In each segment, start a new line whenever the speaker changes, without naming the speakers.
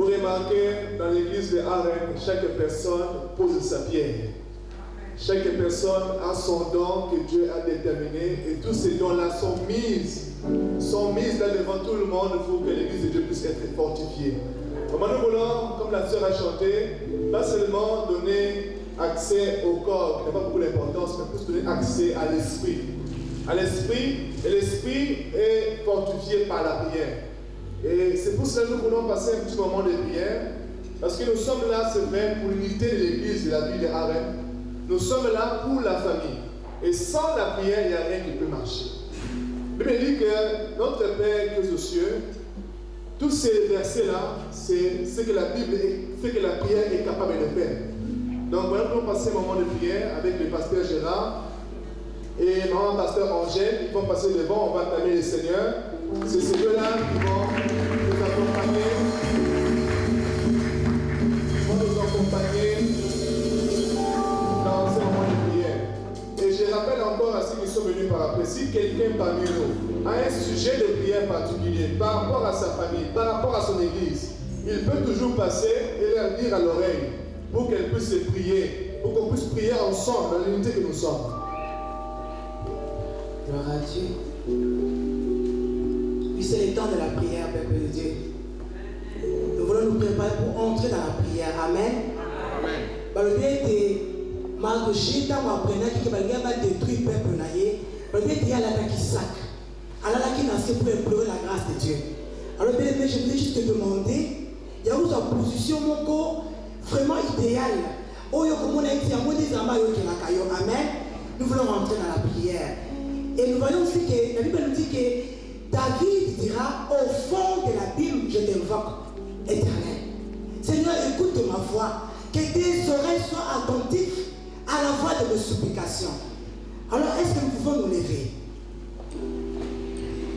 Vous remarquez dans l'église de Arène, chaque personne pose sa pierre. Chaque personne a son don que Dieu a déterminé et tous ces dons-là sont mis là devant tout le monde pour que l'église de Dieu puisse être fortifiée. Vraiment, nous voulons, comme la sœur a chanté, pas seulement donner accès au corps, qui n'a pas beaucoup d'importance, mais plus donner accès à l'esprit. À l'esprit, et l'esprit est fortifié par la prière. Et c'est pour cela que nous voulons passer un petit moment de prière, parce que nous sommes là, c'est vrai, pour l'unité de l'église de la ville de Harem. Nous sommes là pour la famille. Et sans la prière, il n'y a rien qui peut marcher. La Bible dit que notre Père qui est aux cieux, tous ces versets-là, c'est ce que la Bible, ce que la prière est capable de faire. Donc voilà, nous allons passer un moment de prière avec le pasteur Gérard et maman pasteur Angèle. Ils vont passer devant, on va acclamer le Seigneur. C'est ces deux-là qui vont nous accompagner. Ils vont nous accompagner dans ce moment de prière. Et je rappelle encore à ceux qui sont venus par après, si quelqu'un parmi nous a un sujet de prière particulier par rapport à sa famille, par rapport à son église, il peut toujours passer et leur dire à l'oreille pour qu'elle puisse prier, pour qu'on puisse prier ensemble dans l'unité que nous sommes.
Gloire à Dieu. Oui, c'est le temps de la prière, peuple de Dieu. Nous voulons nous préparer pour entrer dans la prière. Amen.
Amen.
Le Dieu était marché, tant qu'on apprenait que le Dieu va détruire le peuple. Le Dieu était à l'attaque sac. Alors là, qui n'a pas pour implorer la grâce de Dieu. Alors, bien aimé, je voulais juste te demander, il y a une position mon corps vraiment idéale. Amen. Nous voulons rentrer dans la prière. Et nous voyons aussi que la Bible nous dit que David dira au fond de la Bible, je t'invoque, Éternel. Seigneur, écoute ma voix, que tes oreilles soient attentives à la voix de mes supplications. Alors, est-ce que nous pouvons nous lever?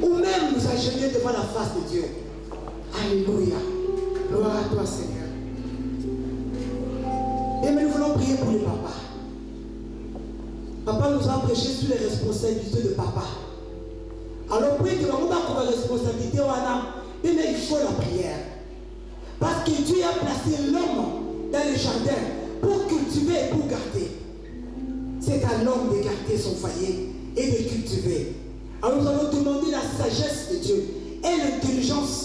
Ou même nous agenouiller devant la face de Dieu. Alléluia. Gloire à toi, Seigneur. Et mais nous voulons prier pour le papa. Papa nous a prêché sur les responsabilités de papa. Alors, pour que nous avons la responsabilité, mais il faut la prière. Parce que Dieu a placé l'homme dans le jardin pour cultiver et pour garder. C'est à l'homme de garder son foyer et de cultiver. Alors nous allons demander la sagesse de Dieu et l'intelligence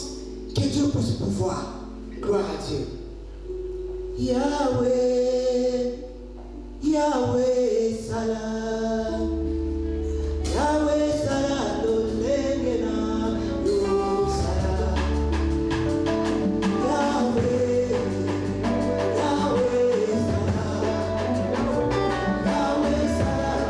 que Dieu puisse pouvoir. Gloire à Dieu. Yahweh, Yahweh Salam, Yahweh Salam, Lolengena, Yo Salam, Yahweh, Yahweh Salam, Yahweh Salam,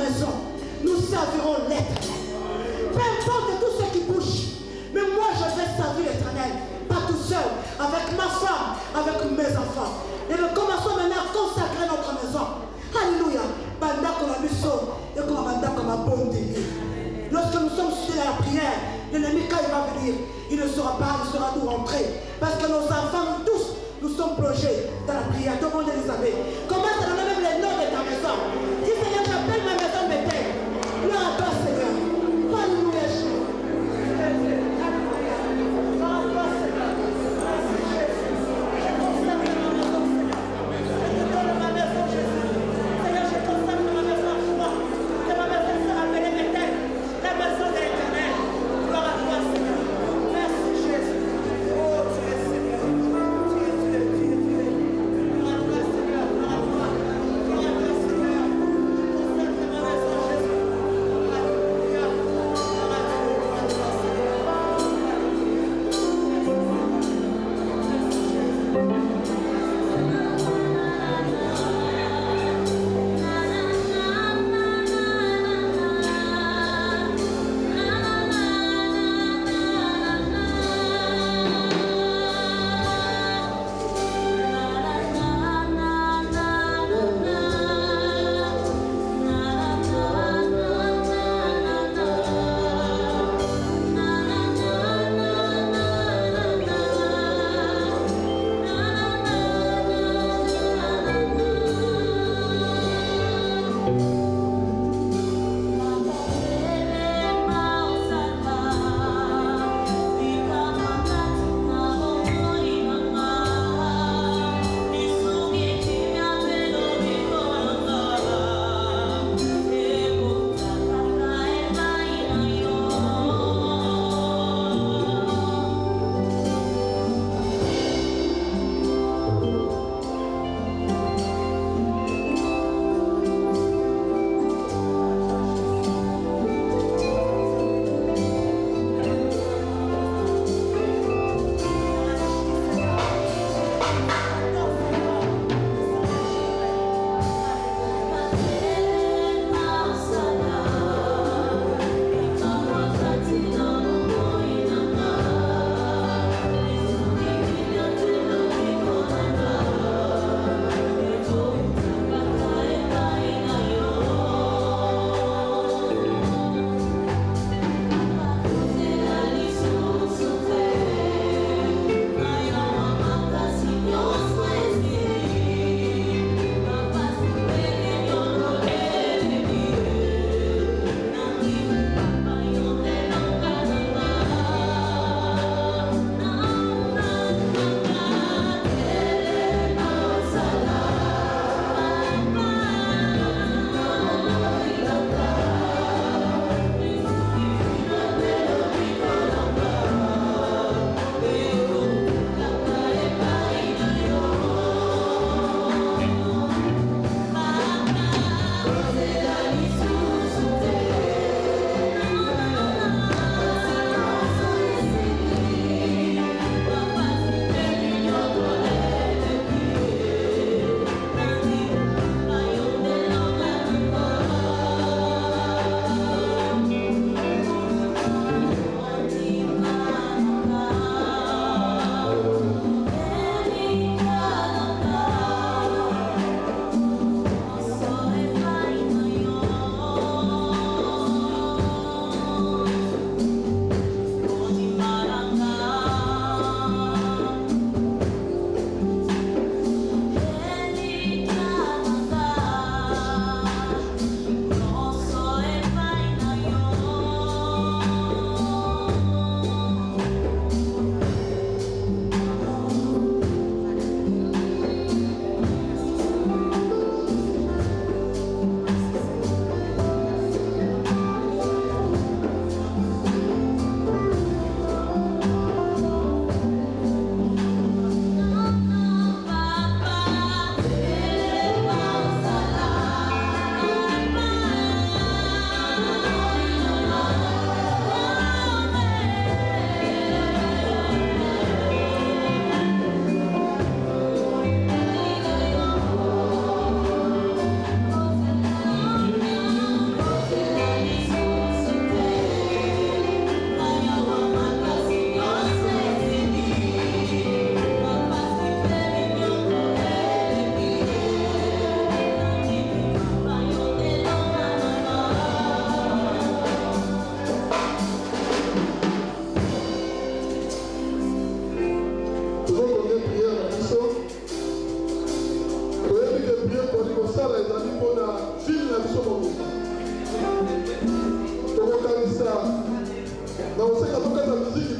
maison, nous servirons l'Éternel. Peu importe tout ce qui bouge, mais moi je vais servir l'Éternel, pas tout seul, avec ma femme, avec mes enfants. Et nous commençons maintenant à consacrer notre maison. Alléluia. Lorsque nous sommes sujets à la prière, l'ennemi quand il va venir, il ne saura pas, il saura nous rentrer. Parce que nos enfants, nous tous, nous sommes plongés dans la prière. Tout le monde les avait. Commence à donner même les noms de ta maison. Dis Seigneur, j'appelle ma maison Bethel. Gloire à toi Seigneur. Alléluia Jésus. Gloire à toi Seigneur. Merci Jésus. Je consacre ma maison Seigneur. Je te donne ma maison Jésus. Seigneur, je consacre ma maison à toi. Que ma maison sera appelée Bethel. La maison de l'Éternel. Gloire à toi Seigneur. Merci Jésus. Oh tu es Seigneur. Tu es. Gloire à toi Seigneur. Gloire à toi. Gloire à toi Seigneur.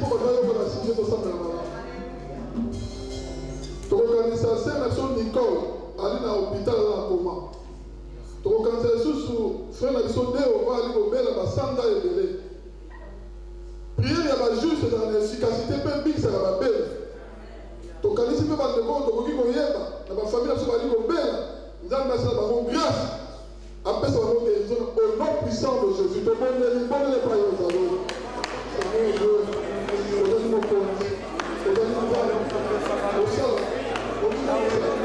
pour que nous ayons signé tout ça. Donc, l'organisation Nation Nicole, aller dans l'hôpital là comment. Donc, l'organisation sous frère Nation Néo, va aller au bel à Sanda et Belé. Prière, il y a juste dans l'efficacité, peu big, ça va belle. Donc, quand il y a des gens qui ont la famille, qui va aller au bel, nous avons grâce. Après, ça va nous dire au nom puissant de Jésus. Tout le monde est bon, les païens, vous avez. Seigneur Dieu, on donne nos comptes. On donne nos valeurs. Au sol. Au milieu de la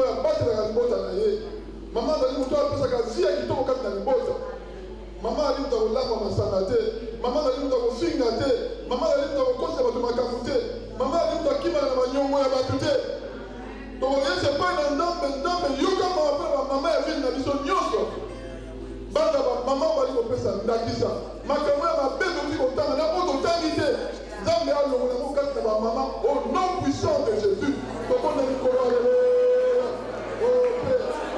moto ya batelaka libota na ye. Mama azali moto apesaka vie ya kitoko kati na libota. Mama ali moto akolamba masanga te. Mama azali moto akofinga te. Mama azali moto akokosela bato makambo te. Mama ali moto akimana na banyongo ya bato te. Donc yese epai na ndambe yokama apena bamama ya vile na biso nyonso. Banda bamama bali kopesa ndakisa. Makambo ya mabe toki kotanga na oyo totangi te. Nzambe alongola yango kati na bamama au nom puissant de Jésus. Tokonda likolo alleluya. Oh Père.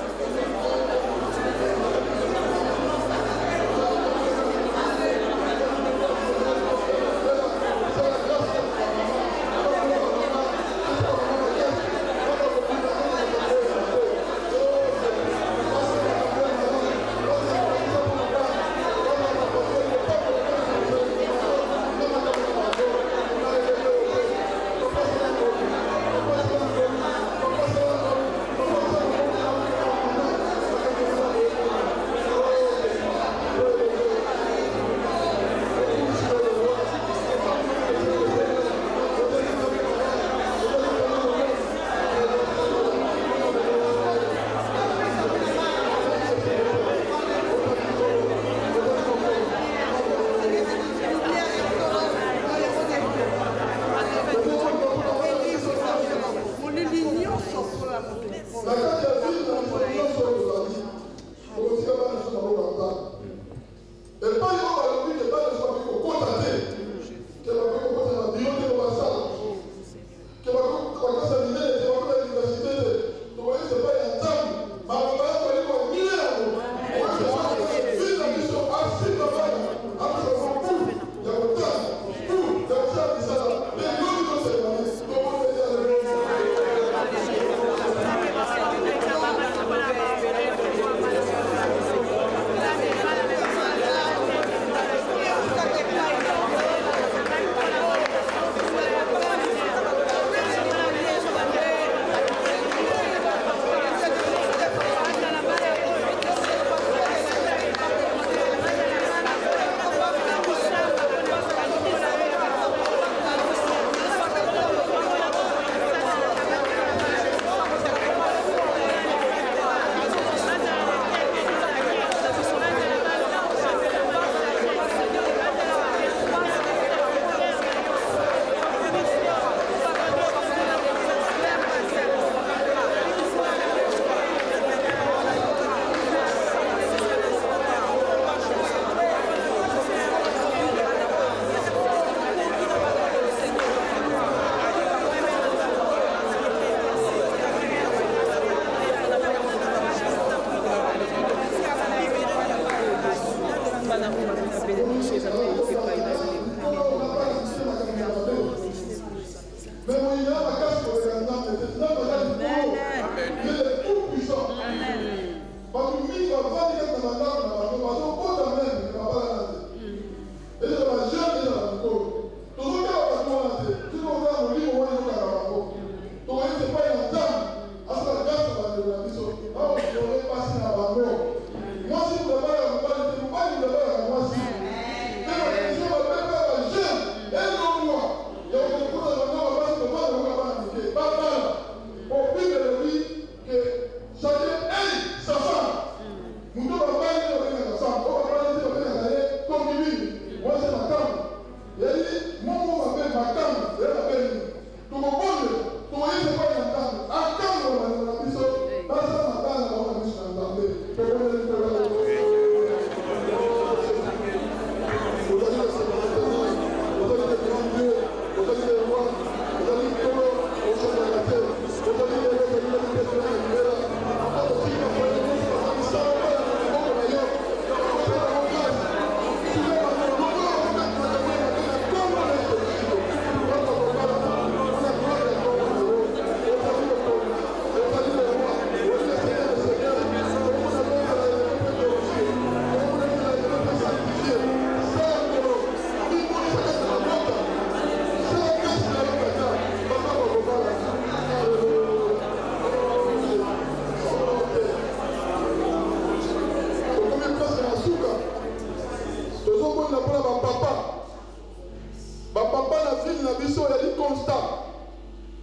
constat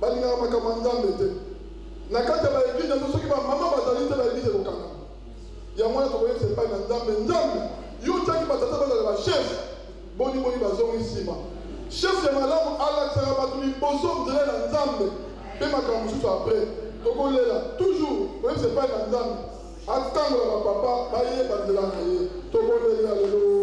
balingaka makambo ya nzambe te na kati ya baeglise nyonso chef boni bazongi nsima chef ya malamu alakisaka bato liboso ndele na nzambe mpe makambo mosusu apres tokolela toujours oyebisa epai na nzambe atangola bapapa bayeba nzela na ye tokolela lelo.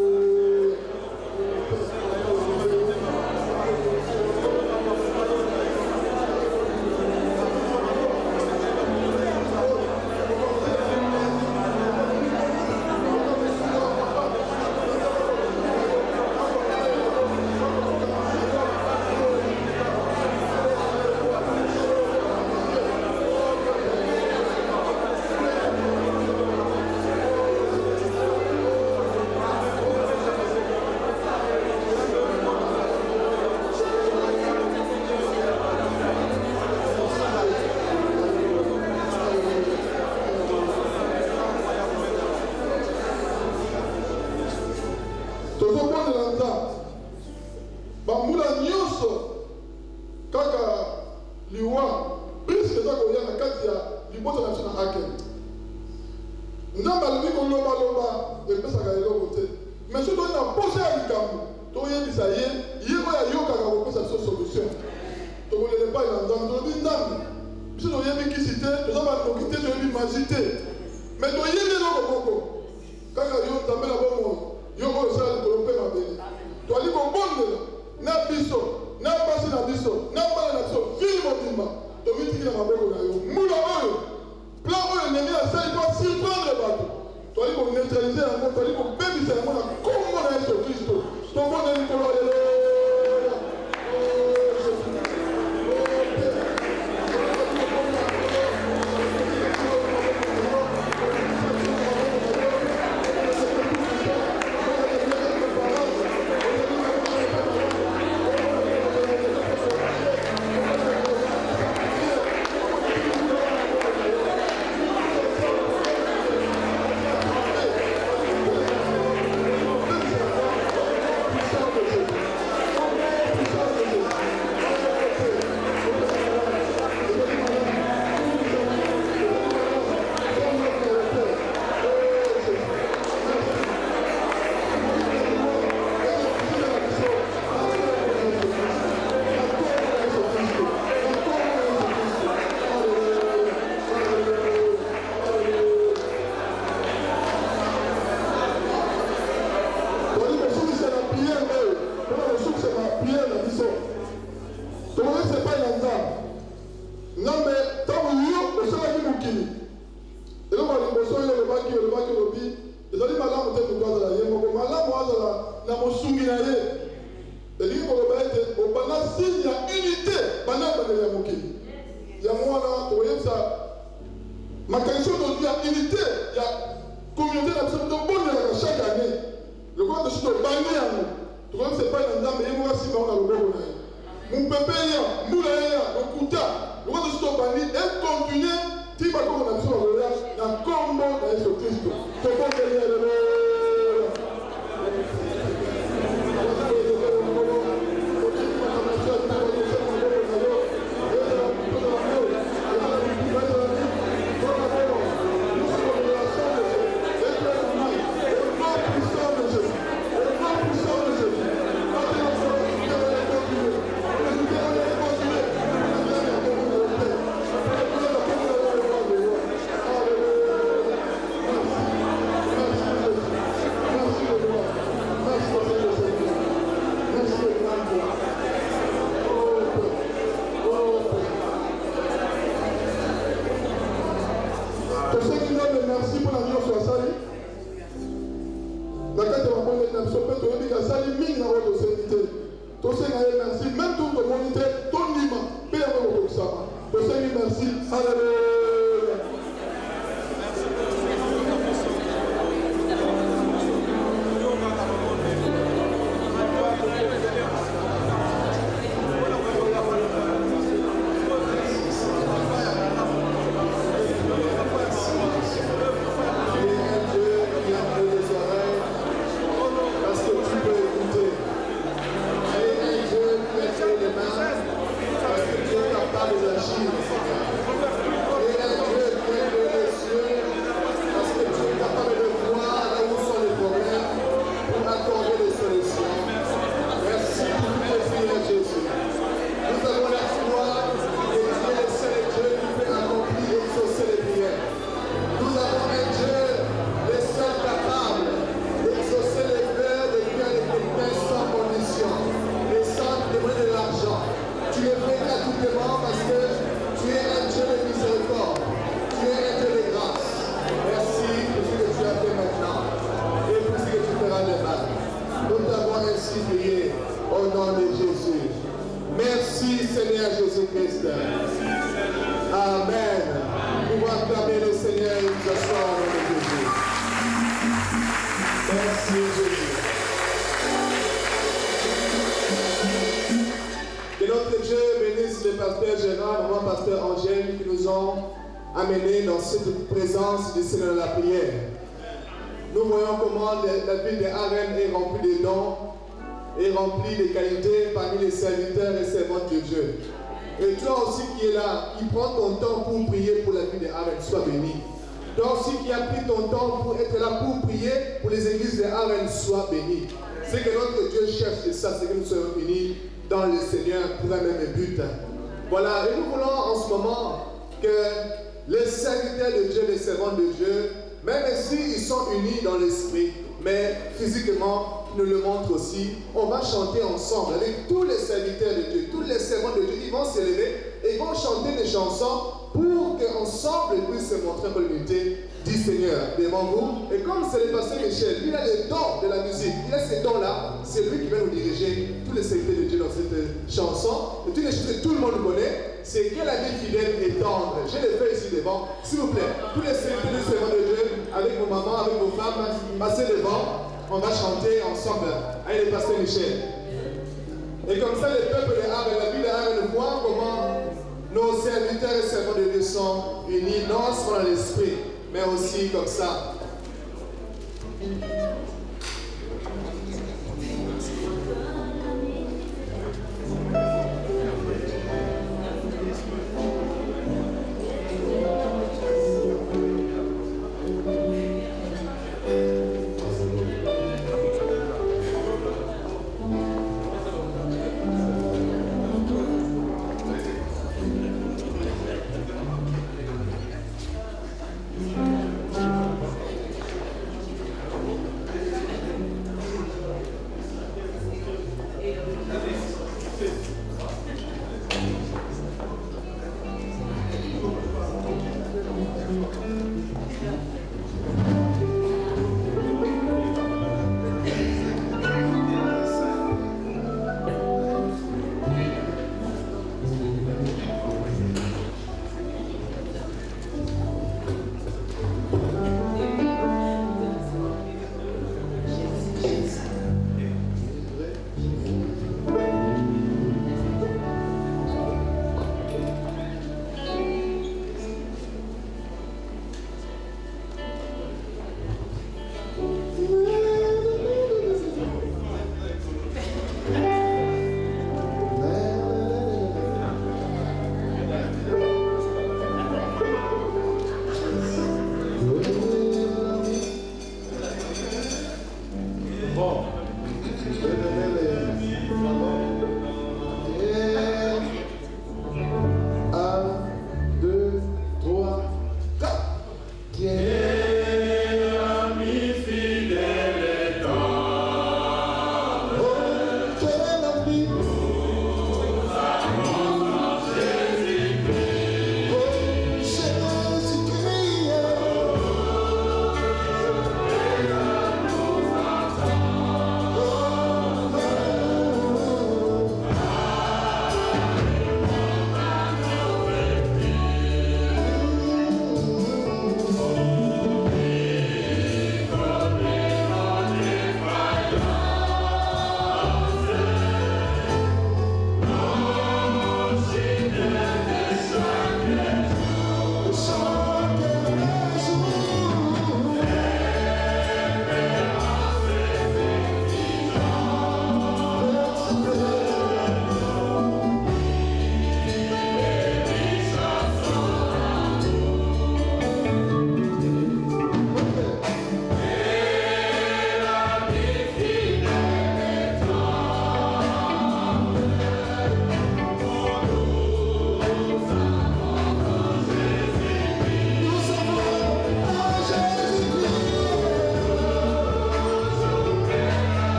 les mains. ainsi prié au nom de Jésus. Merci Seigneur Jésus-Christ. Amen. Nous pouvons acclamer le Seigneur et nous asseoir au nom de Jésus. Merci Jésus. Que notre Dieu bénisse le pasteur Gérard, maman pasteur Angèle qui nous ont amenés dans cette présence du Seigneur de la prière. Nous voyons comment la vie de Aaron est remplie de dons et remplie de qualités parmi les serviteurs et servantes de Dieu. Et toi aussi qui es là, qui prends ton temps pour prier pour la vie de Aaron, sois béni. Toi aussi qui as pris ton temps pour être là pour prier pour les églises de Aaron, sois béni. C'est que notre Dieu cherche, et ça, c'est que nous soyons unis dans le Seigneur pour un même but. Voilà, et nous voulons en ce moment que les serviteurs de Dieu, les servants de Dieu, même s'ils sont unis dans l'esprit, mais physiquement, nous le montrent aussi, on va chanter ensemble avec tous les serviteurs de Dieu, tous les servants de Dieu, ils vont se lever et ils vont chanter des chansons pour qu'ensemble ils puissent se montrer pour l'unité du Seigneur devant vous. Et comme c'est le pasteur Michel, il a les dons de la musique, il a ces dons-là, c'est lui qui va nous diriger tous les serviteurs de Dieu dans cette chanson. Et toutes les choses que tout le monde connaît, c'est que la vie fidèle et tendre. Je les fais ici devant, s'il vous plaît. Tous les serviteurs de servants de Dieu, avec vos mamans, avec vos femmes, passez devant. On va chanter ensemble avec le pasteur Michel. Et comme ça, le peuple de Aaron, la vie de Aaron voit comment nos serviteurs et servants de Dieu sont unis, non seulement dans l'esprit, mais aussi comme ça.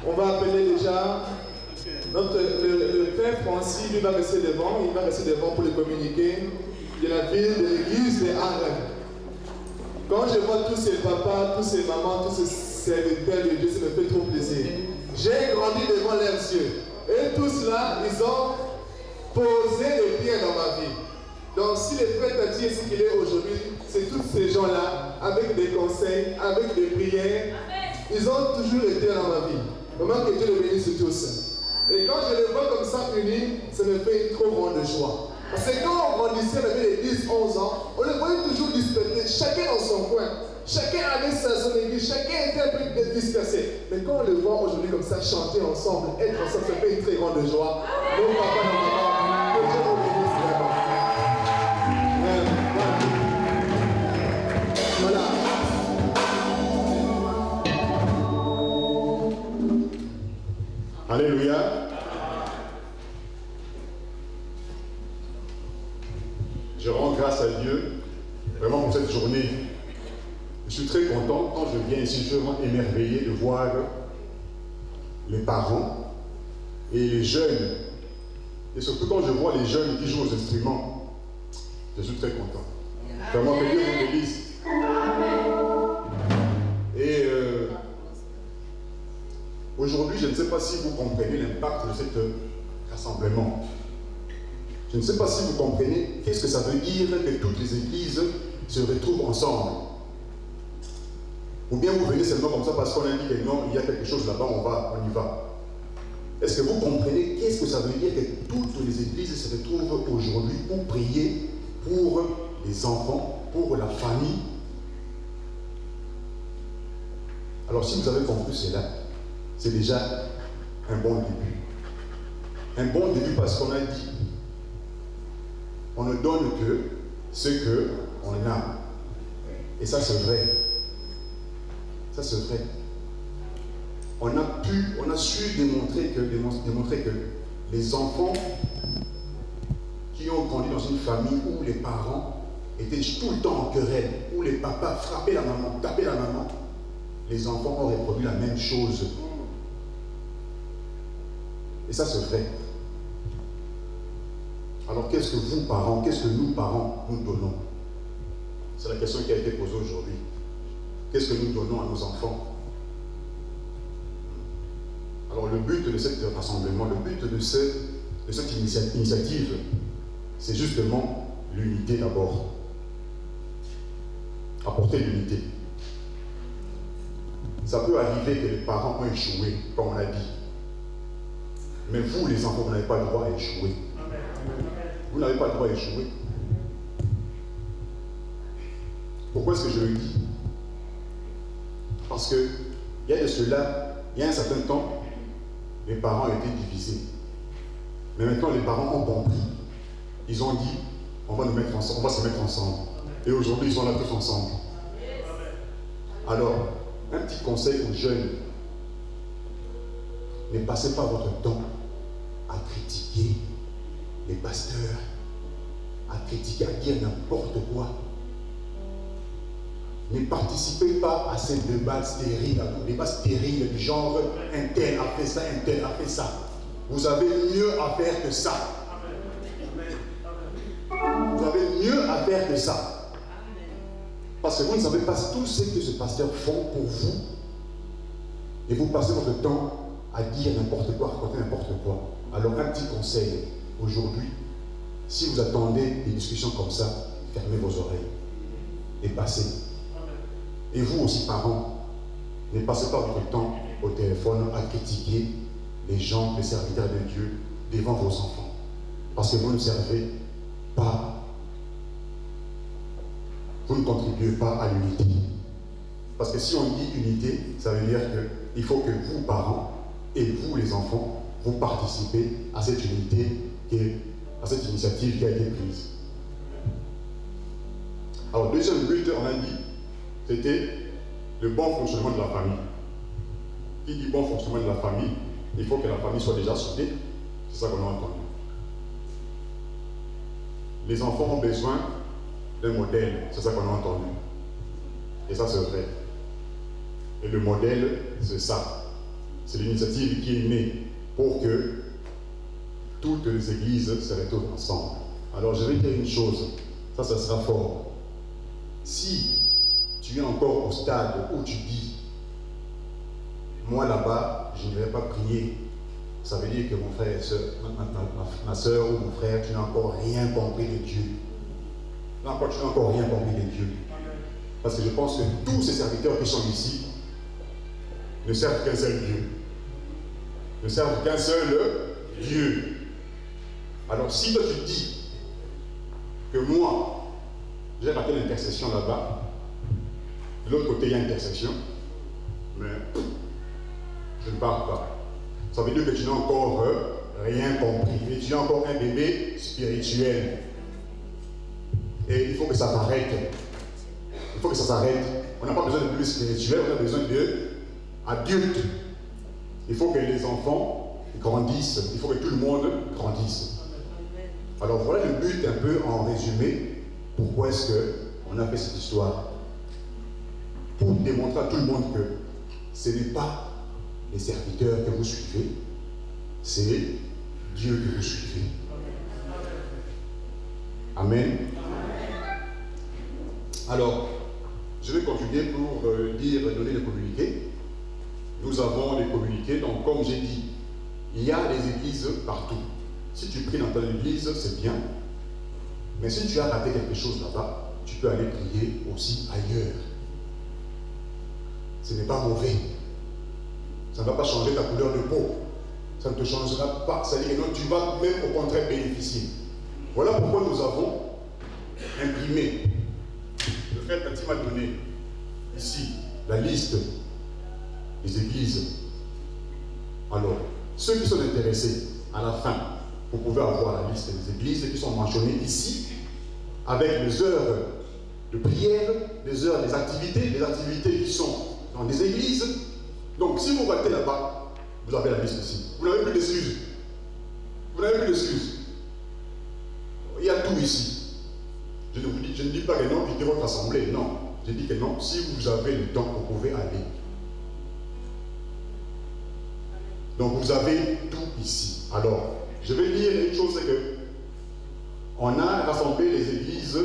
On va appeler déjà le Père Francis, lui va rester devant, il va rester devant pour le communiquer de la ville, de l'église de Arène. Quand je vois tous ces papas, tous ces mamans, tous ces serviteurs de Dieu, ça me fait trop plaisir. J'ai grandi devant leurs yeux. Et tous là, ils ont posé les pieds dans ma vie. Donc si le frère Tati est ce qu'il est aujourd'hui, c'est tous ces gens-là, avec des conseils, avec des prières, ils ont toujours été dans ma vie. Vraiment que Dieu les bénisse tous. Et quand je les vois comme ça unis, ça me fait une trop grande joie. Parce que quand on grandissait, on avait les 10, 11 ans, on les voyait toujours dispersés, chacun dans son coin. Chacun avait son église, chacun était un peu dispersé. Mais quand on les voit aujourd'hui comme ça, chanter ensemble, être ensemble, ça fait une très grande joie. Nos papas, nos mamans, que Dieu nous bénisse vraiment. Voilà.
Alléluia. Je rends grâce à Dieu vraiment pour cette journée. Je suis très content quand je viens ici, je suis vraiment émerveillé de voir les parents et les jeunes. Et surtout quand je vois les jeunes qui jouent aux instruments, je suis très content. Vraiment que Dieu vous bénisse. Et aujourd'hui, je ne sais pas si vous comprenez l'impact de cet rassemblement. Je ne sais pas si vous comprenez qu'est-ce que ça veut dire que toutes les églises se retrouvent ensemble. Ou bien vous venez seulement comme ça parce qu'on a dit que non, il y a quelque chose là-bas, on y va. Est-ce que vous comprenez qu'est-ce que ça veut dire que toutes les églises se retrouvent aujourd'hui pour prier pour les enfants, pour la famille? Alors si vous avez compris cela, c'est déjà un bon début. Un bon début parce qu'on a dit, on ne donne que ce qu'on a. Et ça c'est vrai. Ça c'est vrai. On a su démontrer que les enfants qui ont grandi dans une famille où les parents étaient tout le temps en querelle, où les papas frappaient la maman, tapaient la maman, les enfants ont reproduit la même chose. Et ça c'est vrai. Alors qu'est-ce que vous parents, qu'est-ce que nous parents nous donnons? C'est la question qui a été posée aujourd'hui. Qu'est-ce que nous donnons à nos enfants? Alors le but de cet rassemblement, le but de cette initiative, c'est justement l'unité d'abord. Apporter l'unité. Ça peut arriver que les parents ont échoué, comme on l'a dit. Mais vous, les enfants, vous n'avez pas le droit à échouer. Vous n'avez pas le droit à échouer. Pourquoi est-ce que je le dis? Parce que il y a de cela, il y a un certain temps, les parents étaient divisés. Mais maintenant, les parents ont compris. Ils ont dit, on va se mettre ensemble. Et aujourd'hui, ils sont là tous ensemble. Alors, un petit conseil aux jeunes. Ne passez pas votre temps à critiquer les pasteurs, à critiquer, à dire n'importe quoi. Ne participez pas à ces débats stériles, du genre un tel a fait ça, un tel a fait ça. Vous avez mieux à faire que ça. Vous avez mieux à faire que ça. Parce que vous ne savez pas tout ce que ce pasteur font pour vous. Et vous passez votre temps à dire n'importe quoi, à raconter n'importe quoi. Alors un petit conseil aujourd'hui, si vous attendez des discussions comme ça, fermez vos oreilles et passez. Et vous aussi, parents, ne passez pas votre temps au téléphone à critiquer les gens, les serviteurs de Dieu devant vos enfants. Parce que vous ne servez pas, vous ne contribuez pas à l'unité. Parce que si on dit unité, ça veut dire qu'il faut que vous, parents, et vous, les enfants, vous participez à cette unité, à cette initiative qui a été prise. Alors, deuxième but, on a dit, c'était le bon fonctionnement de la famille. Qui dit bon fonctionnement de la famille, il faut que la famille soit déjà soudée. C'est ça qu'on a entendu. Les enfants ont besoin d'un modèle. C'est ça qu'on a entendu. Et ça, c'est vrai. Et le modèle, c'est ça. c'est l'initiative qui est née pour que toutes les églises se retrouvent ensemble. Alors je vais dire une chose, ça sera fort. Si tu es encore au stade où tu dis, moi là-bas, je ne vais pas prier, ça veut dire que mon frère et soeur, ma soeur ou mon frère, tu n'as encore rien compris de Dieu. Tu n'as encore rien compris de Dieu. Parce que je pense que tous ces serviteurs qui sont ici ne servent qu'un seul Dieu. Ne servent qu'un seul Dieu. Alors si toi tu dis que moi, j'ai raté l'intercession là-bas, de l'autre côté il y a intercession, mais je ne parle pas. Ça veut dire que tu n'as encore rien compris. Et tu es encore un bébé spirituel. Et il faut que ça s'arrête. Il faut que ça s'arrête. On n'a pas besoin de bébé spirituel, on a besoin d'adultes. Il faut que les enfants grandissent. Il faut que tout le monde grandisse. Alors voilà le but un peu en résumé. Pourquoi est-ce qu'on a fait cette histoire? Pour démontrer à tout le monde que ce n'est pas les serviteurs que vous suivez, c'est Dieu que vous suivez. Amen. Alors, je vais continuer pour donner les communiqués. Nous avons des communiqués, donc comme j'ai dit, il y a des églises partout. Si tu pries dans ton église, c'est bien. Mais si tu as raté quelque chose là-bas, tu peux aller prier aussi ailleurs. Ce n'est pas mauvais. Ça ne va pas changer ta couleur de peau. Ça ne te changera pas. C'est-à-dire que non, tu vas même au contraire bénéficier. Voilà pourquoi nous avons imprimé. Le frère Tati m'a donné ici la liste des églises. Alors, ceux qui sont intéressés, à la fin, vous pouvez avoir la liste des églises qui sont mentionnées ici, avec les heures de prière, les heures des activités qui sont dans des églises. Donc, si vous ratez là-bas, vous avez la liste ici. Vous n'avez plus d'excuses. Vous n'avez plus d'excuses. Il y a tout ici. Je ne dis pas que non, quittez votre assemblée. Non. Je dis que non. Si vous avez le temps, vous pouvez aller. Donc, vous avez tout ici. Alors, je vais dire une chose, c'est que on a rassemblé les églises,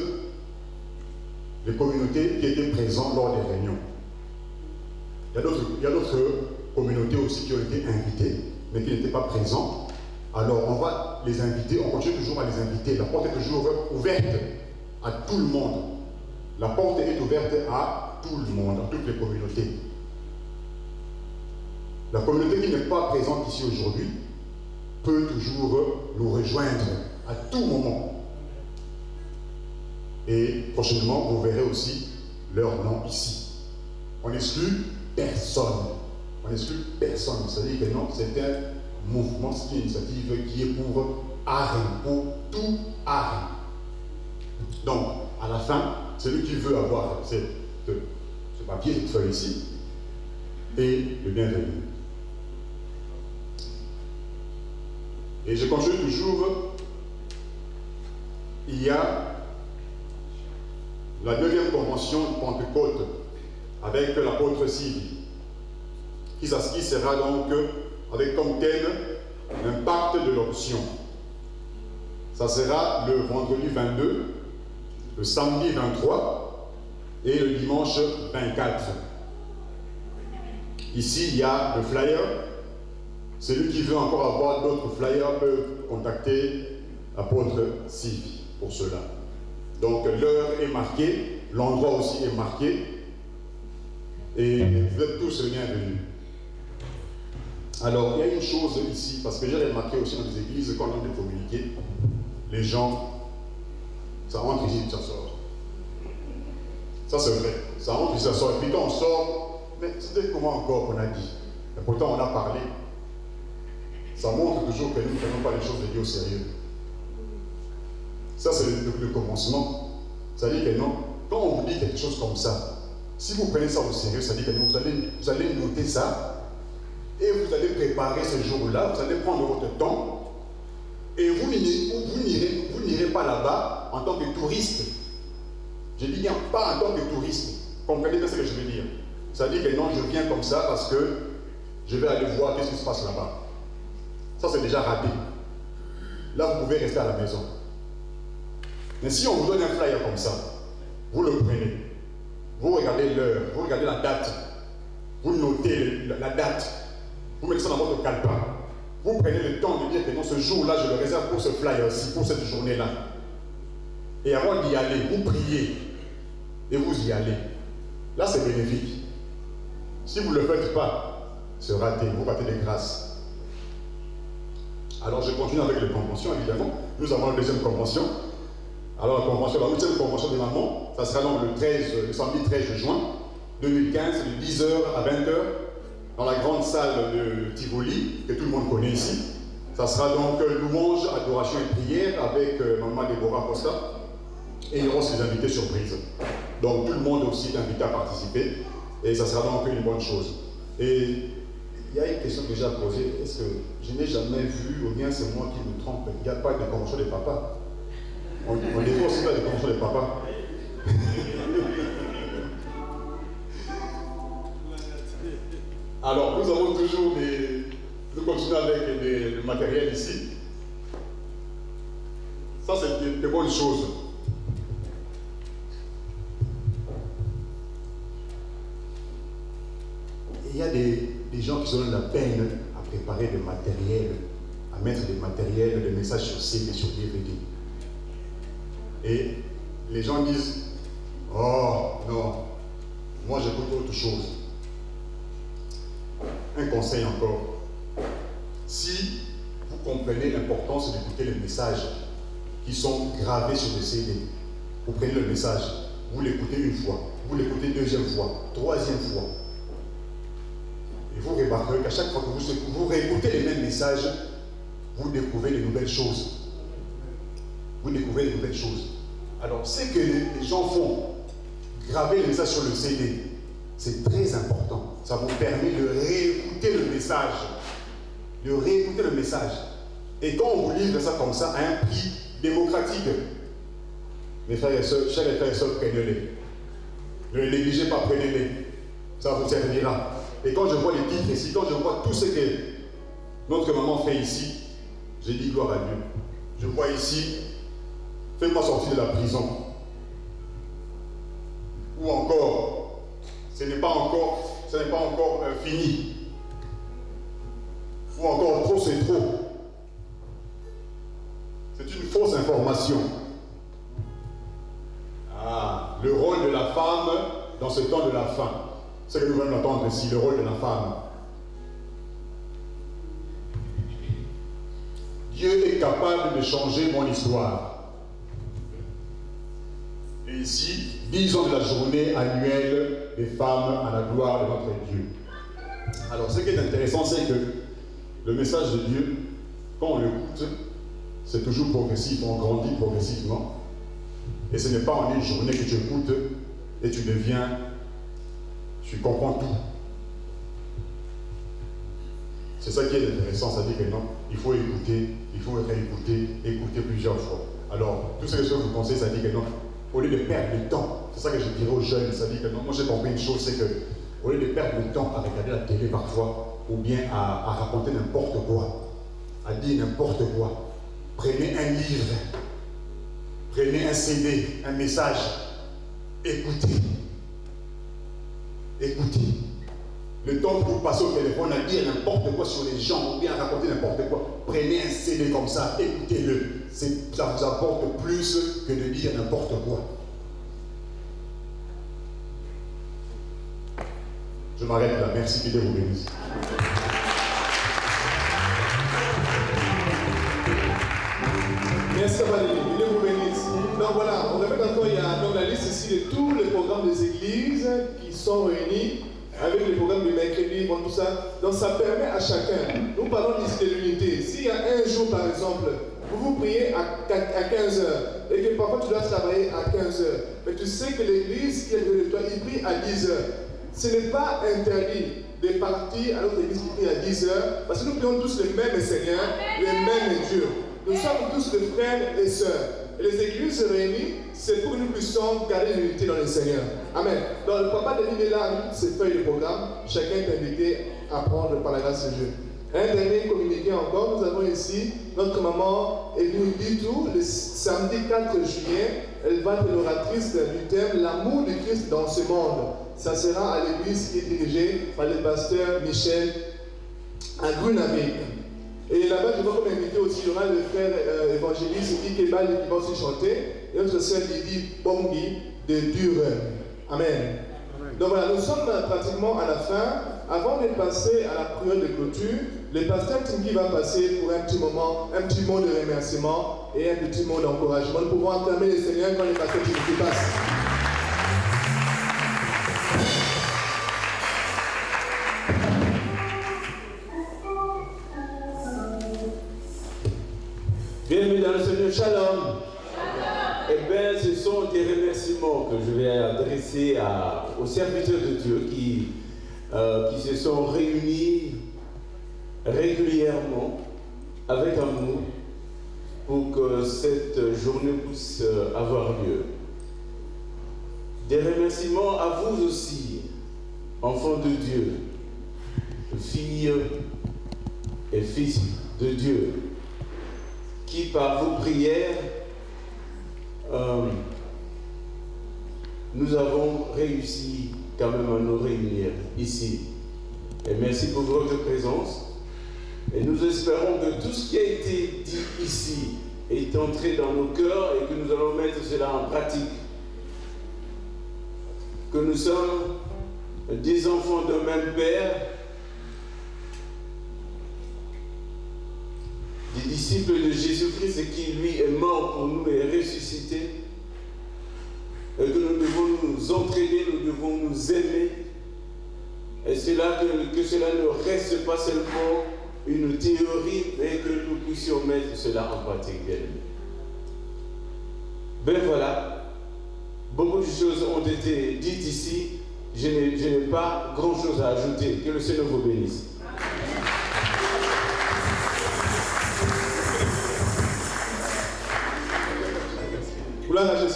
les communautés qui étaient présentes lors des réunions. Il y a d'autres communautés aussi qui ont été invitées, mais qui n'étaient pas présentes. Alors on va les inviter, on continue toujours à les inviter. La porte est toujours ouverte à tout le monde. La porte est ouverte à tout le monde, à toutes les communautés. La communauté qui n'est pas présente ici aujourd'hui peut toujours nous rejoindre à tout moment. Et prochainement, vous verrez aussi leur nom ici. On n'exclut personne. On n'exclut personne. C'est-à-dire que non, c'est un mouvement, c'est une initiative qui est pour Arène, pour tout Arène. Donc, à la fin, celui qui veut avoir ce papier, cette feuille ici, est le bienvenu. Et je continue toujours. Il y a la 9e convention de Pentecôte avec l'apôtre Sylvie, qui sera donc avec comme thème l'impact de l'option. Ça sera le vendredi 22, le samedi 23 et le dimanche 24. Ici, il y a le flyer. Celui qui veut encore avoir d'autres flyers peut contacter l'apôtre Sylvie pour cela. Donc l'heure est marquée, l'endroit aussi est marqué, et vous êtes tous bienvenus. Alors il y a une chose ici, parce que j'ai remarqué aussi dans les églises, quand on a des communiqués, les gens, ça rentre ici, ça sort. Ça c'est vrai, ça rentre ici, ça sort, et puis quand on sort, mais c'était comment encore qu'on a dit, et pourtant on a parlé. Ça montre toujours que nous ne prenons pas les choses de Dieu au sérieux. Ça, c'est le commencement. Ça dit que non, quand on vous dit quelque chose comme ça, si vous prenez ça au sérieux, ça dit que non, vous allez noter ça et vous allez préparer ce jour-là, vous allez prendre votre temps et vous n'irez pas là-bas en tant que touriste. Je dis bien pas en tant que touriste. Comprenez bien ce que je veux dire. Ça dit que non, je viens comme ça parce que je vais aller voir qu'est-ce qui se passe là-bas. Ça, c'est déjà raté. Là, vous pouvez rester à la maison. Mais si on vous donne un flyer comme ça, vous le prenez, vous regardez l'heure, vous regardez la date, vous notez la date, vous mettez ça dans votre calepin. Vous prenez le temps de dire que non, ce jour-là, je le réserve pour ce flyer-ci, pour cette journée-là. Et avant d'y aller, vous priez et vous y allez. Là, c'est bénéfique. Si vous ne le faites pas, c'est raté, vous ratez des grâces. Alors, je continue avec les conventions, évidemment. Nous avons la deuxième convention. Alors, la convention, la 8e convention de maman, ça sera donc le samedi 13 juin 2015, de 10h à 20h, dans la grande salle de Tivoli, que tout le monde connaît ici. Ça sera donc louange, adoration et prière avec maman Déborah Costa. Et il y aura aussi des invités surprises. Donc tout le monde aussi est invité à participer. Et ça sera donc une bonne chose. Et il y a une question que j'ai à poser. Est-ce que je n'ai jamais vu, ou bien c'est moi qui me trompe, il n'y a pas de convention des papas? On devrait aussi faire des conventions des papas. Alors, nous avons toujours nous continuons avec le matériel ici. Ça, c'est de bonnes choses. Il y a des gens qui se donnent la peine à préparer le matériel, à mettre des matériels, des messages sur CD, sur DVD. Et les gens disent, oh non, moi j'écoute autre chose. Un conseil encore, si vous comprenez l'importance d'écouter les messages qui sont gravés sur le CD, vous prenez le message, vous l'écoutez une fois, vous l'écoutez deuxième fois, troisième fois. Et vous remarquerez qu'à chaque fois que vous réécoutez les mêmes messages, vous découvrez de nouvelles choses. Vous découvrez de nouvelles choses. Alors, ce que les gens font, graver les messages sur le CD, c'est très important. Ça vous permet de réécouter le message. De réécouter le message. Et quand on vous livre ça comme ça, à un prix démocratique, mes frères et sœurs, chers frères et sœurs, prenez-les. Ne les négligez pas, prenez-les. Ça vous servira. Et quand je vois les titres ici, quand je vois tout ce que notre maman fait ici, j'ai dit gloire à Dieu. Je vois ici, fais-moi sortir de la prison. Ou encore, ce n'est pas encore fini. Ou encore, trop c'est trop. C'est une fausse information. Ah, le rôle de la femme dans ce temps de la fin. C'est ce que nous venons d'entendre ici, le rôle de la femme. Dieu est capable de changer mon histoire. Et ici, 10 ans de la journée annuelle des femmes à la gloire de notre Dieu. Alors, ce qui est intéressant, c'est que le message de Dieu, quand on l'écoute, c'est toujours progressif, on grandit progressivement. Et ce n'est pas en une journée que tu écoutes et tu deviens, tu comprends tout. C'est ça qui est intéressant, c'est-à-dire que non, il faut écouter, il faut réécouter, écouter plusieurs fois. Alors, tout ce que je vous conseille, c'est-à-dire que non, au lieu de perdre le temps, c'est ça que je dirais aux jeunes, c'est-à-dire que non, moi j'ai compris une chose, c'est que au lieu de perdre le temps à regarder la télé parfois, ou bien à raconter n'importe quoi, à dire n'importe quoi, prenez un livre, prenez un CD, un message, écoutez. Écoutez. Le temps que vous passez au téléphone à dire n'importe quoi sur les gens, ou bien à raconter n'importe quoi, prenez un CD comme ça, écoutez-le. Ça vous apporte plus que de dire n'importe quoi. Je m'arrête là. Merci, que Dieu vous bénisse.
Merci Valérie, que Dieu vous bénisse. Donc voilà, on répète encore, il y a donc la liste ici de tous les programmes des églises qui sont réunis avec les programmes du mercredi, bon, tout ça. Donc ça permet à chacun, nous parlons ici de l'unité. S'il y a un jour par exemple, vous priez à 15h et que parfois tu dois travailler à 15h, mais tu sais que l'église qui est de toi, il prie à 10h. Ce n'est pas interdit de partir à notre église qui prie à 10h parce que nous prions tous le même Seigneur, le même Dieu. Nous sommes tous des frères et sœurs. Et les églises se réunissent, c'est pour que nous puissions garder l'unité dans le Seigneur. Amen. Donc le papa de l'île est là avec toutes ses feuilles de programme. Chacun est invité apprendre par la grâce de Dieu. Un dernier communiqué encore, nous avons ici, notre maman est venue du tout, le samedi 4 juillet, elle va être l'oratrice du thème « L'amour de Christ dans ce monde ». Ça sera à l'église qui est dirigée par le pasteur Michel à Grunavik. Et là-bas, je vois comme invité aussi, il y aura le frère évangéliste Ikebal qui va aussi chanter, et notre sœur Lydie Bongi de Duren. Amen. Donc voilà, nous sommes pratiquement à la fin. Avant de passer à la prière de clôture, le pasteur Tinky va passer pour un petit moment, un petit mot de remerciement et un petit mot d'encouragement. Nous pouvons acclamer le Seigneur quand le pasteur Tinky passe.
Bienvenue dans le Seigneur, shalom. Eh bien, ce sont des remerciements que je vais adresser aux serviteurs de Dieu qui se sont réunis régulièrement avec amour pour que cette journée puisse avoir lieu. Des remerciements à vous aussi, enfants de Dieu, filles et fils de Dieu, qui par vos prières, nous avons réussi quand même à nous réunir ici. Et merci pour votre présence. Et nous espérons que tout ce qui a été dit ici est entré dans nos cœurs et que nous allons mettre cela en pratique. Que nous sommes des enfants d'un même Père, des disciples de Jésus-Christ qui lui est mort pour nous et ressuscité, et que nous devons nous entraider, nous devons nous aimer, et que cela ne reste pas seulement une théorie, mais que nous puissions mettre cela en pratique. Ben voilà, beaucoup de choses ont été dites ici, je n'ai pas grand-chose à ajouter. Que le Seigneur vous bénisse.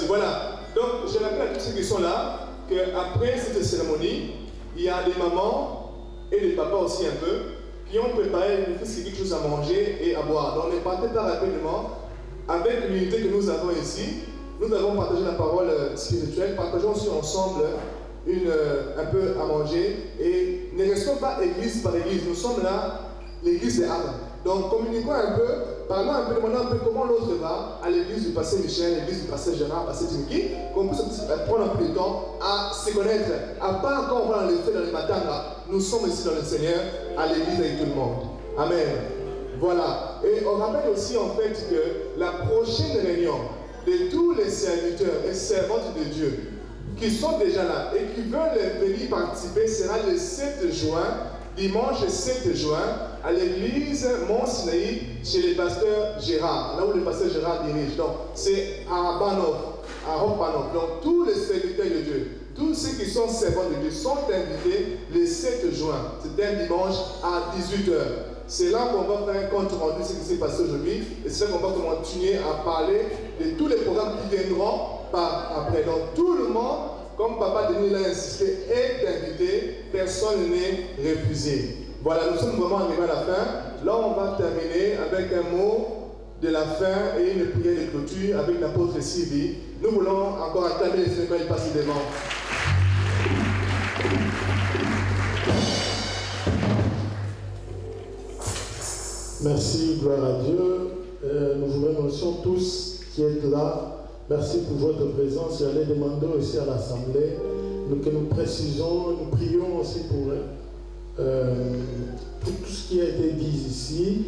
Voilà. Donc, je rappelle à tous ceux qui sont là qu'après cette cérémonie, il y a des mamans et des papas aussi un peu qui ont préparé quelque chose à manger et à boire. Donc, ne partez pas rapidement. Avec l'unité que nous avons ici, nous avons partagé la parole spirituelle. Partageons aussi ensemble un peu à manger et ne restons pas église par église. Nous sommes là, l'église est Adam. Donc, communiquons un peu, parlons un peu, demandons un peu comment l'autre va à l'église du pasteur Michel, l'église du pasteur Gérard, pasteur Timiki, qu'on puisse prendre un peu de temps à se connaître, à pas encore voir le fait dans les matins là. Nous sommes ici dans le Seigneur, à l'église avec tout le monde. Amen. Voilà. Et on rappelle aussi en fait que la prochaine réunion de tous les serviteurs et servantes de Dieu qui sont déjà là et qui veulent venir participer sera le 7 juin, dimanche 7 juin, à l'église Mont-Sinaï, chez le pasteur Gérard, là où le pasteur Gérard dirige. Donc, c'est à Banov, à Ropanov. Donc, tous les serviteurs de Dieu, tous ceux qui sont servants de Dieu sont invités le 7 juin. C'est un dimanche à 18h. C'est là qu'on va faire un compte rendu de ce qui s'est passé aujourd'hui. Et c'est là qu'on va continuer à parler de tous les programmes qui viendront par après. Donc, tout le monde, comme Papa Denis l'a insisté, est invité. Personne n'est refusé. Voilà, nous sommes vraiment arrivés à la fin. Là, on va terminer avec un mot de la fin et une prière de clôture avec l'apôtre Sylvie. Nous voulons encore acclamer les Seigneurs quand il passe devant.
Merci, gloire à Dieu. Nous vous remercions tous qui êtes là. Merci pour votre présence. J'allais demander aussi à l'Assemblée que nous précisons, nous prions aussi pour tout ce qui a été dit ici,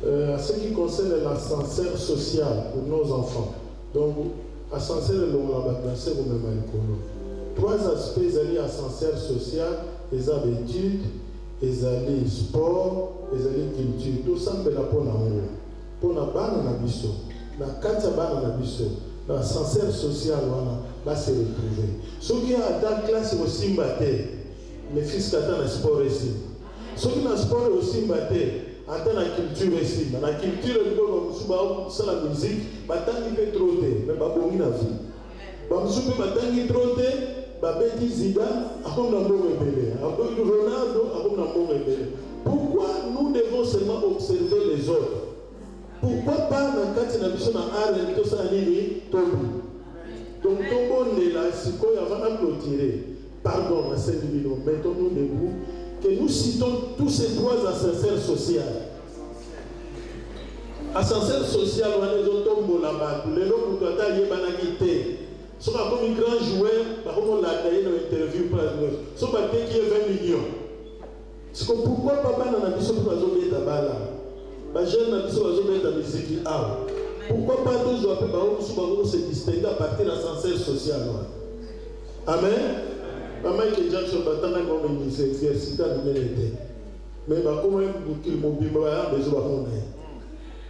à ce qui concerne l'ascenseur social pour nos enfants. Donc, ascenseur de l'Omlabaklasse ou même à trois aspects, les ascenseur social, les habitudes, les sport, les culture. Tout ça, c'est pour la bana na biso, la kata bana na biso, l'ascenseur social, va se retrouver. Ce qui a dans la classe au Simbate, mes fils qui attendent le sport ici. Ceux qui ont le sport au Simbate, attendent la culture ici. La culture, c'est la musique, mais tant qu'il fait trop, mais pas bon la vie. Bah, monsieur peut m'attendre trop, Babeti Zidane, Ronaldo, pourquoi nous devons seulement observer les autres? Pourquoi pas dans le cas de donc, on est là, c'est qu'on va clôturer. Pardon, ma sœur Divino, mettons-nous debout, que nous citons tous ces trois ascenseurs sociaux. Ascenseur social, on a les autos là-bas, les gens qui ont été banalisés. Si on a comme un grand joueur, on l'a dit dans l'interview, si on a qui est 20 millions. C'est pourquoi papa n'a pas besoin de faire de la les jeunes n'a pas besoin de faire de la musique. Pourquoi pas tous se distinguer à partir de l'ascenseur social? Amen. Maman qui est déjà sur le bâtiment comme une université à l'humanité. Mais comment il mobile besoin.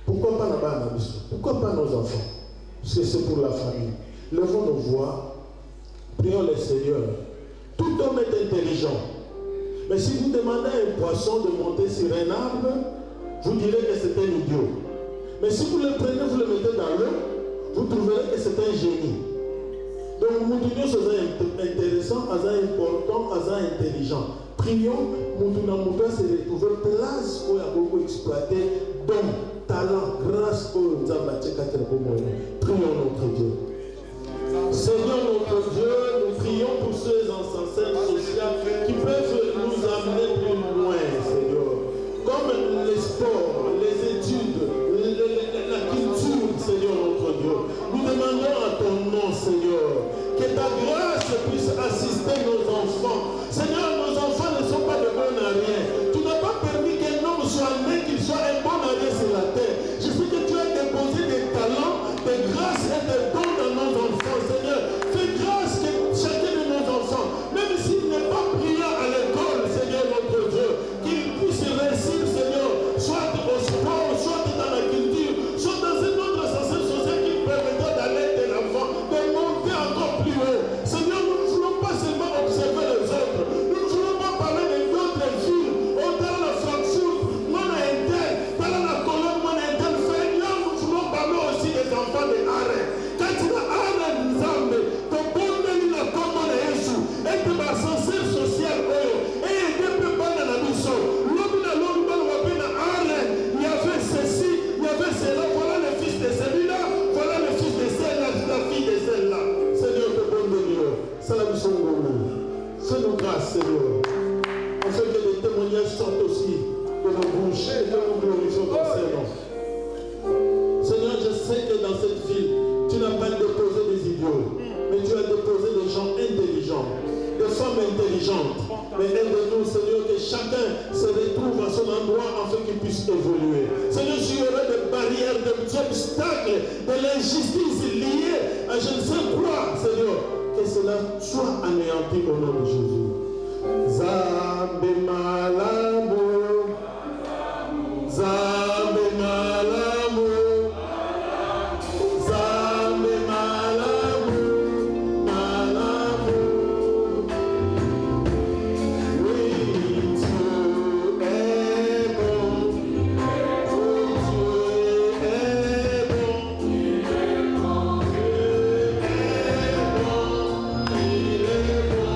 Pourquoi pas là-bas? Pourquoi pas nos enfants? Parce que c'est pour la famille. Levons nos voix, prions le Seigneur. Tout homme est intelligent. Mais si vous demandez à un poisson de monter sur un arbre, vous direz que c'est un idiot. Mais si vous le prenez, vous le mettez dans l'eau, vous trouverez que c'est un génie. Donc, nous disons que c'est intéressant, c'est important, c'est intelligent. Prions, nous devons se retrouver place où il y a beaucoup exploité, donc talent, grâce au prions notre Dieu. Seigneur notre Dieu, nous prions pour ces ascenseurs sociaux qui peuvent nous amener plus loin, Seigneur. Comme les sports, les études, la culture, Seigneur notre Dieu. Nous demandons à ton nom, Seigneur, que ta grâce puisse assister nos enfants. Seigneur, nos enfants ne sont pas de bons à rien. Tu n'as pas permis qu'un homme soit né, qu'il soit un bon à rien sur la terre. Je sais que tu as déposé des talents, des grâces et des dons dans nos enfants, Seigneur. Fais grâce que chacun de nos enfants, même s'il n'est pas brillant à l'école, Seigneur notre Dieu, qu'il puisse réussir, Seigneur, soit au sport, soit dans la culture, soit dans une autre ascenseur social qui permettra d'aller de l'enfant, de monter encore plus haut. Seigneur, nous ne voulons pas seulement observer les autres, nous ne voulons pas parler d'autres villes, au-delà de Francfort, moi à Intel, dans la colonne, moi à Intel, Seigneur, nous voulons parler aussi des enfants de Arrêt. Quand tu as Arrêt, nous avons, ton bon mari n'a pas mal à Jésus, et tu vas ascenseur social, et tu peux pas dans la mission. Il y avait ceci, il y avait cela, voilà le fils de celui-là, voilà le fils de celle-là, la fille de celle-là. Seigneur, te bon de Dieu, c'est la mission de nous. Fais-nous grâce, Seigneur. Afin que les témoignages sortent aussi de nos bouches et que nous glorifions ton Seigneur. Seigneur, je sais que dans cette ville, tu n'as pas déposé des idiots, mais tu as déposé des gens intelligents, des femmes intelligentes. Mais aide-nous, Seigneur, que chacun se retrouve à son endroit afin qu'il puisse évoluer. Seigneur, s'il y aurait des barrières, des obstacles, de l'injustice liée à je ne sais quoi, Seigneur, que cela soit anéanti au nom de Jésus. Zambe malamu, Zambe malamu, Zambe malamu, malamu. Oui, Dieu est bon, Dieu est bon, il est bon, il est bon.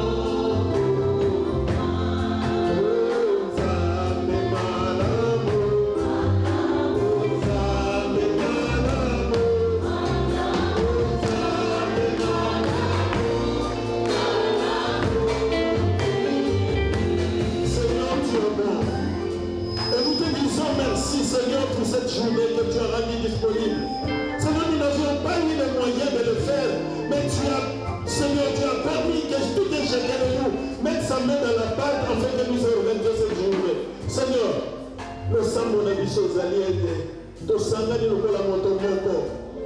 Merci Seigneur pour cette journée que tu as rendue disponible. Seigneur, nous n'avions pas eu les moyens de le faire, mais Seigneur, tu as permis que tout un chacun de nous mette sa main dans la pâte afin que nous organisions cette journée. Seigneur, le sang mon ami Sozali était, to sangani le la moto moko.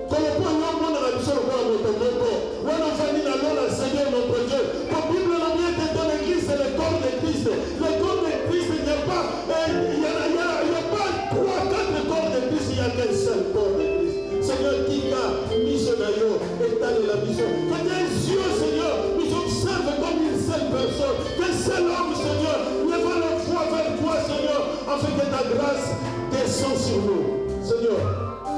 Comme pour nous, mon ami Sozali le moto moko. On a fait la loi, Seigneur notre Dieu. Pour Bible, la mienne est dans l'église, c'est le corps de Christ. Le corps de Christ, il n'y a pas, il n'y a pas 3, 4 corps de Christ, il n'y a qu'un seul corps de Christ. Seigneur, qui a mis ce naïo, état de la vision. Que tes yeux, Seigneur, nous observent comme une seule personne. Qu'un seul homme, Seigneur, lève la foi vers toi, Seigneur, afin que ta grâce descende sur nous. Seigneur,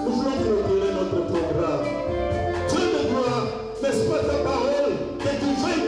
nous voulons clôturer notre programme. Dieu de gloire, n'est-ce pas ta parole, que tu veilles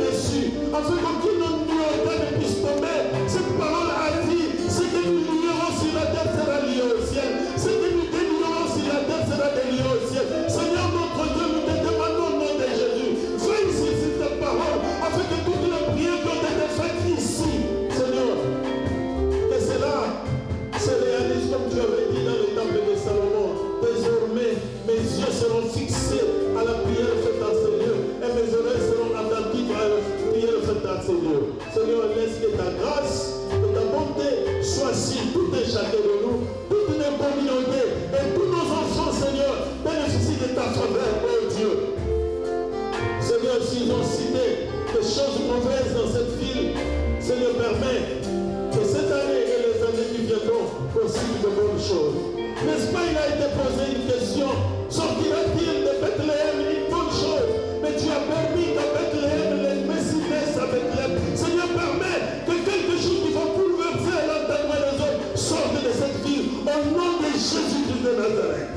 n'est-ce pas, il a été posé une question. Sortira-t-il de Bethléem une bonne chose? Mais tu as permis qu'à Bethléem, les Messie naissent à Bethléem. Seigneur, permet que quelque chose qui va bouleverser l'entendement des hommes sorte de cette ville. Au nom de Jésus-Christ de Nazareth.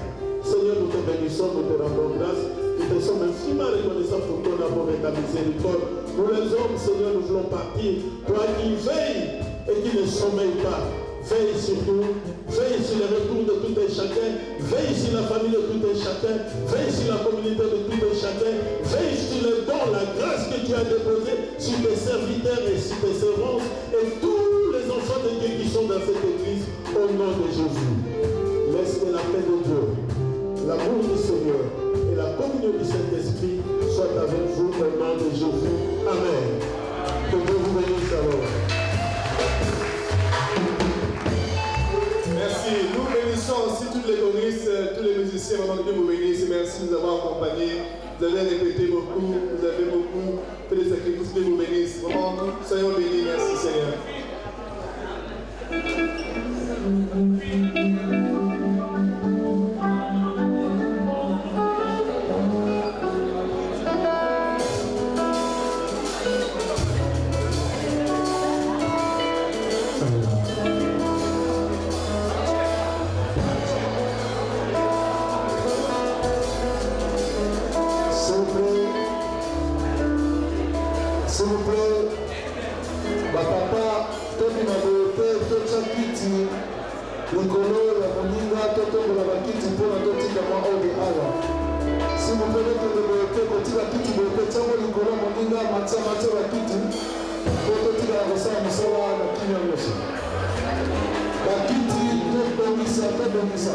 Seigneur, nous te bénissons, nous te rendons grâce. Nous te sommes infiniment reconnaissants pour ton amour et ta miséricorde. Nous les hommes, Seigneur, nous voulons partir. Toi qui veilles et qui ne sommeille pas. Veille sur nous, veille sur le retour de tout et chacun, veille sur la famille de tout et chacun, veille sur la communauté de tout et chacun, veille sur le don, la grâce que tu as déposée sur tes serviteurs et sur tes servantes et tous les enfants de Dieu qui sont dans cette église, au nom de Jésus. Laisse que la paix de Dieu, l'amour du Seigneur et la communion du Saint-Esprit soient avec vous au nom de Jésus. Amen. Que Dieu vous bénisse alors.
Merci. Nous bénissons aussi toutes les choristes, tous les musiciens, vraiment que Dieu vous bénisse. Merci de nous avoir accompagnés. Vous avez répété beaucoup, vous avez beaucoup fait des sacrifices. Dieu vous bénisse. Vraiment, soyons bénis. Merci Seigneur.
S'il vous plaît, papa, toki na boyote, tocha kiti, likolo ya moninga, totongola bakiti mpona totika mwa ode awa. S'il vous plaît, tokende boyote, kotika kiti boyote, tiango likolo moninga, matia bakiti, po totika na kosala mosala na kimia nyonso. Bakiti, tobongisa.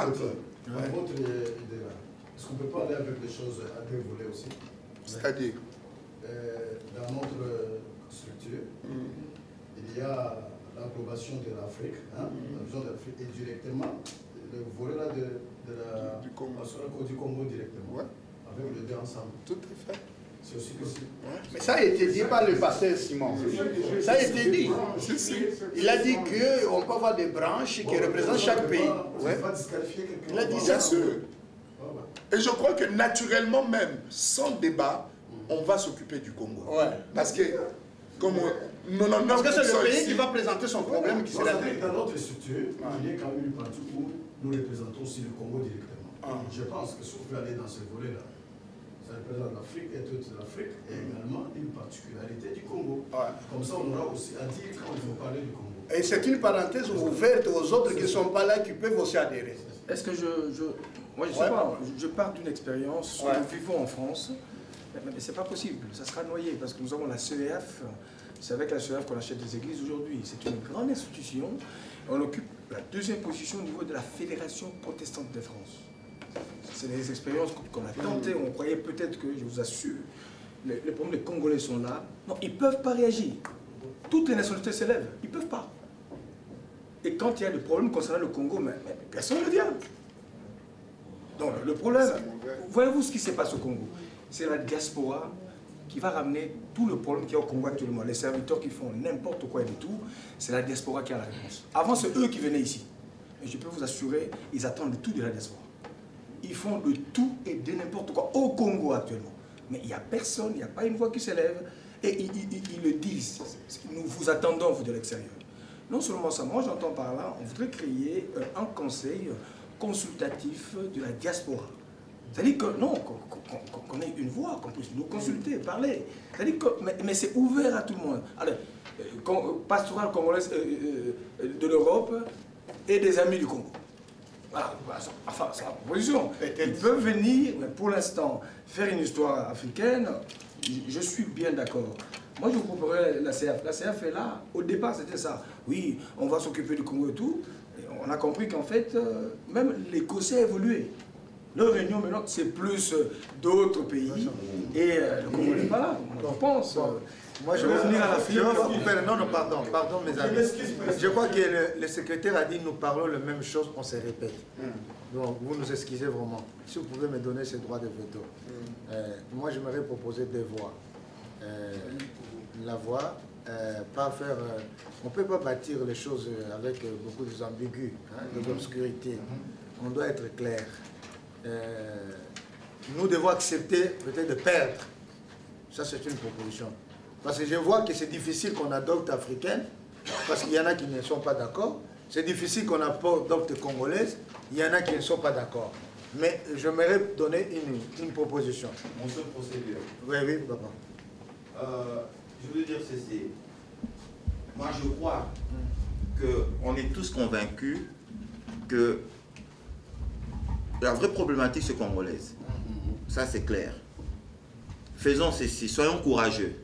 exemple.
Votre idée là. Est-ce qu'on ne peut pas aller avec des choses à deux volets aussi?
C'est-à-dire
dans notre structure, il y a l'approbation de l'Afrique, la vision de l'Afrique, et directement, le volet là du Congo directement, avec les deux ensemble.
Tout à fait.
C'est aussi possible.
Mais ça a été dit par le pasteur Simon. Ça a été dit. Il a dit qu'on peut avoir des branches qui représentent chaque pays. Il a dit ça.
Bien sûr. Et je crois que naturellement même, sans débat, on va s'occuper du Congo. Parce que, comme
parce que c'est le pays qui va présenter son problème qui sera traité.
Dans notre structure, il y a quand même une partie où nous représentons aussi le Congo directement. Je pense que si on peut aller dans ce volet-là, ça représente l'Afrique et toute l'Afrique, et également une particularité du Congo. Comme ça, on aura aussi à dire quand il faut parler du Congo.
Et c'est une parenthèse ouverte aux autres qui ne sont pas là, qui peuvent aussi adhérer.
Est-ce que moi, je sais pas, je pars d'une expérience, nous vivons en France, mais ce n'est pas possible, ça sera noyé, parce que nous avons la CEF, c'est avec la CEF qu'on achète des églises aujourd'hui. C'est une grande institution, on occupe la deuxième position au niveau de la Fédération protestante de France. C'est des expériences qu'on a tentées, on croyait peut-être que, je vous assure, les problèmes des Congolais sont là. Non, ils ne peuvent pas réagir. Toutes les nationalités s'élèvent, ils ne peuvent pas. Et quand il y a des problèmes concernant le Congo, mais personne ne vient. Donc le problème, voyez-vous ce qui se passe au Congo? C'est la diaspora qui va ramener tout le problème qu'il y a au Congo actuellement. Les serviteurs qui font n'importe quoi et tout, c'est la diaspora qui a la réponse. Avant, c'est eux qui venaient ici. Et je peux vous assurer, ils attendent tout de la diaspora. Ils font de tout et de n'importe quoi au Congo actuellement. Mais il n'y a personne, il n'y a pas une voix qui s'élève. Et ils le disent. Nous vous attendons, vous, de l'extérieur. Non seulement ça, moi j'entends par là, on voudrait créer un conseil consultatif de la diaspora. C'est-à-dire que, non, qu'on ait une voix, qu'on puisse nous consulter, parler. C'est-à-dire que, mais c'est ouvert à tout le monde. Alors, pastoral congolaise de l'Europe et des amis du Congo. Voilà, enfin, c'est la proposition. Ils peuvent venir, mais pour l'instant, faire une histoire africaine, je suis bien d'accord. Moi, je vous proposerais la CF. La CF est là. Au départ, c'était ça. Oui, on va s'occuper du Congo et tout. Et on a compris qu'en fait, même l'Écossais a évolué. Leur réunion, maintenant, c'est plus d'autres pays. Et le Congo n'est pas là. Moi, je pense.
Moi, je vais revenir à l'Afrique. Non, pardon, mes amis. Je crois que le secrétaire a dit nous parlons la même chose, on se répète. Donc, vous nous excusez vraiment. Si vous pouvez me donner ce droit de veto. Moi, j'aimerais proposer deux voies. La voie, pas faire... on ne peut pas bâtir les choses avec beaucoup d'ambigus, de l'obscurité. On doit être clair. Nous devons accepter peut-être de perdre. Ça, c'est une proposition. Parce que je vois que c'est difficile qu'on adopte africaine, parce qu'il y en a qui ne sont pas d'accord. C'est difficile qu'on adopte congolaise, il y en a qui ne sont pas d'accord. Mais j'aimerais donner une proposition.
Mon seul procédure.
Oui, papa.
Je veux dire ceci. Moi, je crois qu'on est tous convaincus que la vraie problématique, c'est congolaise. Ça, c'est clair. Faisons ceci, soyons courageux.